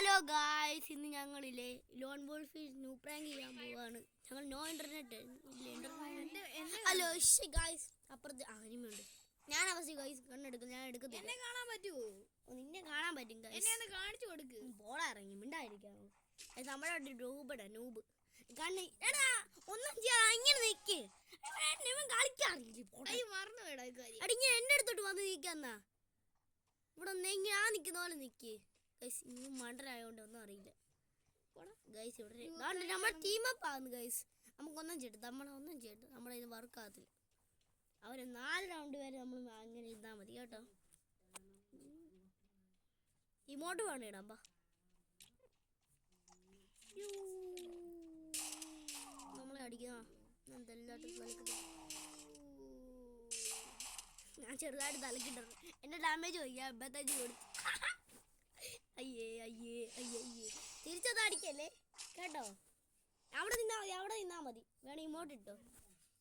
Hello guys, ഇന്ന് ഞങ്ങളില്ലേ loan wolf new prank ചെയ്യാൻ പോവാണ്. ഞങ്ങൾ നോ ഇന്റർനെറ്റ് ഹലോ ഗായ്സ്, അപ്പുറത്ത് അനിമയുണ്ട്. ഞാൻ അവസ്ഥ ഗായ്സ് കണ്ണെടുക്കും, ഞാൻ എടുക്കത്തില്ല. എന്നെ കാണാൻ പറ്റുമോ? നിന്നെ കാണാൻ പറ്റും ഗായ്സ്. എന്നെ ഒന്ന് കാണിച്ചു കൊടുക്ക്. ബോളിറങ്ങി മിണ്ടായിരിക്കാമോ? നമ്മുടെ നൂബ് കണ്ണ് എടാ ഒന്നും ചെയ്യാ ഇങ്ങനെ നിക്ക്. കളിക്കാറില്ല മറന്നു വേടാ കാര്യം. അടിങ്ങനെ എന്റെ അടുത്തോട്ട് വന്ന് നിൽക്കാന്നാ. ഇവിടെ ഞാൻ നിൽക്കുന്ന പോലെ നിക്ക് ഗൈസ്. ഇന്ന് മണ്ടരായോണ്ട് ഒന്നും അറിയില്ല ഗൈസ്. ഇവിടെ നമ്മുടെ ടീമപ്പ് ആകുന്നു ഗൈസ്. നമുക്കൊന്നും ചെയ്തിട്ട് നമ്മളൊന്നും ചെയ്തിട്ട് നമ്മുടെ ഇത് വർക്ക് ആകത്തില്ല. അവര് 4 റൗണ്ട് വരെ നമ്മൾ അങ്ങനെ ഇരുന്നാൽ മതി കേട്ടോ. ഇമോട്ട് വേണം ഇടാൻ. നമ്മളെ അടിക്കുന്ന ഞാൻ ചെറുതായിട്ട് തലക്കിട്ടു. എന്റെ ഡാമേജ് പോയി. ഞാൻ 85 കൊടുത്തു. അയ്യേ അയ്യേ അയ്യേ അയ്യേ. തിരിച്ചത് അടിക്കല്ലേ കേട്ടോ. അവിടെ നിന്നാ മതി. വേണം ഇമോട്ട് ഇട്ടോ.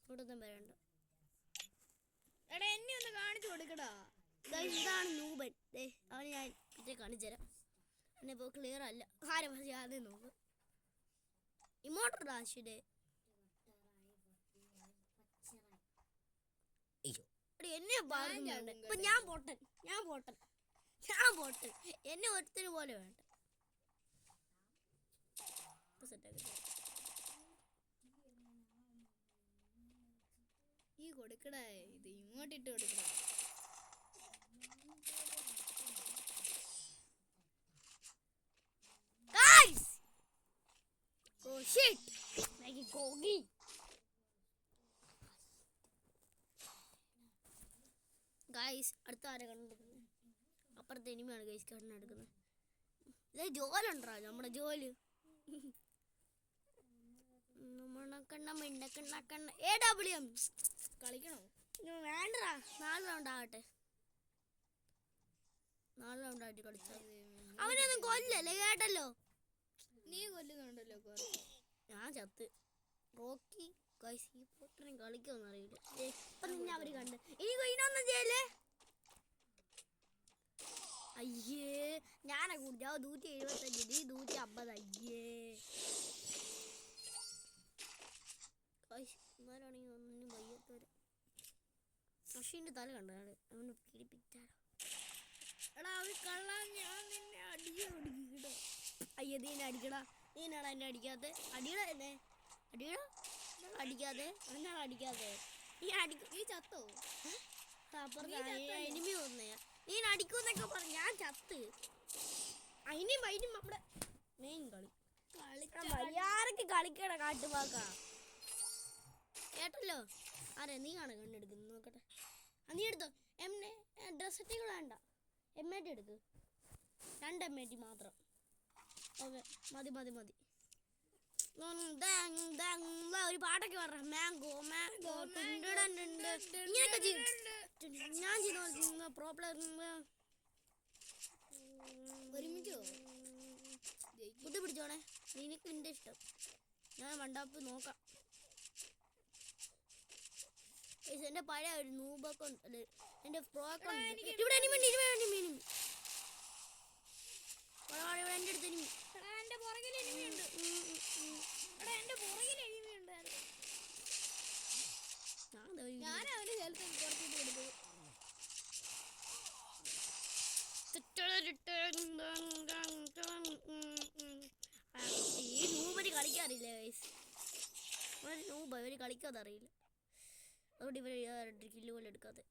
ഇങ്ങോട്ടൊന്നും വരണ്ട. എടാ എന്നെ ഒന്ന് കാണിച്ചു കൊടുക്കടാ. ഇതാണ് നൂബൻ. അവന് ഞാൻ ഇതേ കാണിച്ചു തരാം. എന്നെ ഇപ്പോൾ ക്ലിയർ അല്ല. ആരെ പക്ഷേ ആദ്യം നോക്ക്. ഇമോട്ടർ ആശുടെ എന്നെ പറയുന്നുണ്ട്. ഇപ്പൊ ഞാൻ പൊട്ടൻ എന്നെ ഒരുത്തിന് പോലെ വേണ്ട. ഈ കൊടുക്കടേ, ഇത് ഇങ്ങോട്ടിട്ട് കൊടുക്കടേ. Oh shit! Like a gogi. Guys, അടുത്ത ആരെ കണ്ടെടുക്കുന്നത്? അപ്പുറത്തെ എനിമയാണ് ഗൈസ് കണ്ണെടുക്കുന്നത്. ഇതേ ജോലുണ്ടോ നമ്മുടെ ജോല്? കളിക്കണോ? വേണ്ടടാ, 4 റൗണ്ട് ആകട്ടെ. 4 റൗണ്ട് ആയിട്ട് കളിച്ചാൽ അവനൊന്നും കൊല്ലല്ലേ കേട്ടല്ലോ. നീ കൊല്ലുന്നുണ്ടല്ലോ. ഞാൻ ചത്ത്. റോക്കി ഗൈസ് ഈ പൊട്ടനും കളിക്കൊന്നും അറിയില്ല. ഇപ്പൊ നിന്നെ അവര് കണ്ട്. ഇനി ഇതിനൊന്നും ചെയ്യല്ലേ. അയ്യേ ഞാനാ കുടിച്ചാ 175 150. അയ്യേ ഇമാരാണെങ്കിൽ ഒന്നിനും വയ്യാത്തവര്. പക്ഷീന്റെ തല കണ്ടാണ് അവന് പിടിപ്പിച്ചാലോ. എടാ അത് കള്ളാൻ, ഞാൻ നിന്നെ അടിക്കടോ. അയ്യോ നീ അടിക്കടാ. നീനാണ് എന്നെ അടിക്കാതെ. അടിയടാ എന്നെ അടിയടാ. അടിക്കാതെ എന്നാണ് അടിക്കാതെ. നീ ചത്തോ? അപ്പുറത്ത് എനിമി വന്നേ. നീ അടിക്കൂന്നൊക്കെ പറഞ്ഞു. ഞാൻ ചത്ത്. അതിനും നമ്മുടെ മെയിൻ കളി മര്യാദക്ക് കളിക്കണ കാട്ടുപാക്ക കേട്ടല്ലോ. ആരെ നീ ആണ് കണ്ണെടുക്കുന്നത് നോക്കട്ടെ. നീ എടുത്തോ. ഡ്രസ് ഇട്ടികൾ വേണ്ട. എമ്മേറ്റി എടുക്ക്. 2 എമ്മേറ്റി മാത്രം. ഓക്കെ മതി. ഒരു പാട്ടൊക്കെ പറഞ്ഞ മാംഗോ ഇങ്ങനെയൊക്കെ ചെയ്യും. ഞാൻ ചെയ്യുന്ന പ്രോ പ്ലെയർ ഒരുമിച്ചോ ബുദ്ധി പിടിച്ചോണേ. നിനക്ക് എന്റെ ഇഷ്ടം. ഞാൻ വണ്ടാപ്പ് നോക്കാം. എന്റെ പഴയ ഒരു നൂബൊക്കെ ഉണ്ട്. എന്റെ പ്രോ ഒക്കെ ഉണ്ട്. ഇവിടെ എന്റെ അടുത്ത് എനിമി. എന്റെ പുറകിൽ എനിമിയുണ്ട്. ഞാൻ അവന് ഹെൽത്ത് കുറച്ചിട്ട് കൊടുത്തു. ഈ നൂബന് കളിക്കാറില്ല ഇവര് കളിക്കാതറിയില്ല. അതുകൊണ്ട് ഇവര് കില്ല് പോലെ എടുക്കാതെ.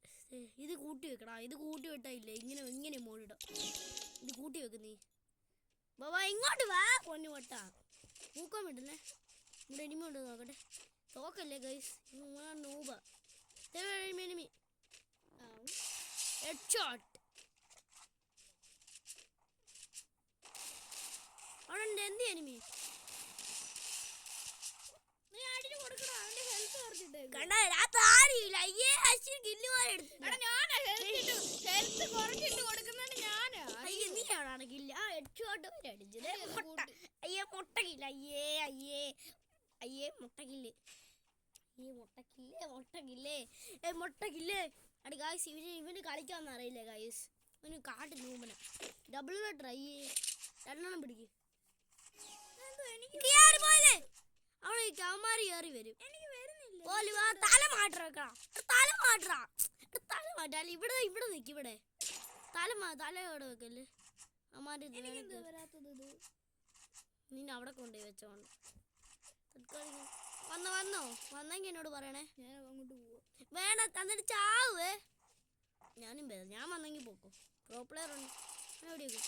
ഇത് കൂട്ടി വെക്കടാ. ഇത് കൂട്ടി വെട്ടായില്ല. ഇങ്ങനെ മോളിടാം. ഇത് കൂട്ടി വെക്ക് നീ. ബാബാ ഇങ്ങോട്ട് വാ പൊന്നു വട്ടാ. മൂക്കാൻ വിടുന്നേ. ഇവിടെ എനിമി ഉണ്ട് നോക്കട്ടെ. തോക്കല്ലേ ഗൈസ്. നൂബ എനിമി ഹെഡ്ഷോട്ട്. അവിടെ എന്ത് എനിമി നീ അടിച്ചു കൊടുക്കണോ? അവന്റെ ഹെൽത്ത് കുറച്ചിട്ട് കണ്ടാ ആരില്ല. അയ്യേ അശ്വിൻ കില്ല് പോലെ എടുത്തു. ഹെൽത്ത് കുറച്ചിട്ട് കൊടുക്കുന്നുണ്ട് ഞാനാ. അയ്യേ നീയാണോ കില്ല? ഹെഡ്ഷോട്ട് വരെ അടിച്ചത്. അയ്യേ മുട്ടക്കില്ല. അയ്യേ മുട്ടക്കില്ലേ. മുട്ടക്കില്ലേ. അടി ഗായ്സ് ഇവന് കളിക്കാന്ന് അറിയില്ല ഗായ്സ്. ഇവന് കാട്ട് നൂമ്പന. ഡബിൾ ട്രൈ രണ്ടെണ്ണം പിടിക്ക്. എന്തോ എനിക്ക് കേറി പോയില്ലേ? അവിടെ അവന്മാര് കയറി വരും. എനിക്ക് വരുന്നില്ല. പോലി വാ, തല മാറ്ററാ. തല മാറ്റാ. തല മാറ്റാൻ ഇവിടെ ഇവിടെ നിൽക്കും. ഇവിടെ തല ഇവിടെ വെക്കല്ലേ. അവന്മാര് എനിക്കെന്തോ വരാത്തത് ഇത്? നിന്നെ അവിടെ കൊണ്ടുപോയി വെച്ചോണ്ട്. വന്നോ വന്നെങ്കിൽ എന്നോട് പറയണേ. ഞാൻ അങ്ങോട്ട് പോവാ. വേണ്ട എന്നിട്ട് ചാവേ. ഞാനും പേര് ഞാൻ വന്നെങ്കിൽ പോക്കോ. പ്രോ പ്ലെയർ ഉണ്ട് എവിടെയൊക്കെ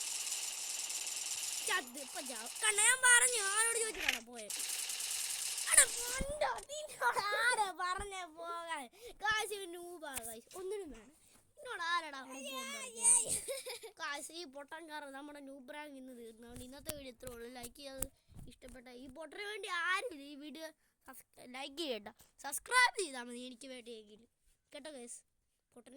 ചത്ത് ഇപ്പം ചാവും. കണ്ട ഞാൻ പറഞ്ഞു ആരോട് ചോദിച്ചിട്ടാണോ പോയെ? ആരാ പറഞ്ഞ പോകാൻ? കാശ് ഒന്നിനും വേണം. എന്നോട് ആരാടാ കാശ്? ഈ പൊട്ടൻകാരൻ നമ്മുടെ ന്യൂബ്രാങ്ക് ഇന്ന് തീർന്നതുകൊണ്ട് ഇന്നത്തെ വീഡിയോ ഇത്രേ ഉള്ളൂ. ലൈക്ക് ചെയ്യാതെ ഇഷ്ടപ്പെട്ട ഈ പൊട്ടന് വേണ്ടി ആരും ഈ വീഡിയോ ലൈക്ക് ചെയ്യണ്ട, സബ്സ്ക്രൈബ് ചെയ്താൽ മതി എനിക്ക് വേണ്ടിയെങ്കിലും കേട്ടോ ഗൈസ്. പൊട്ടൻ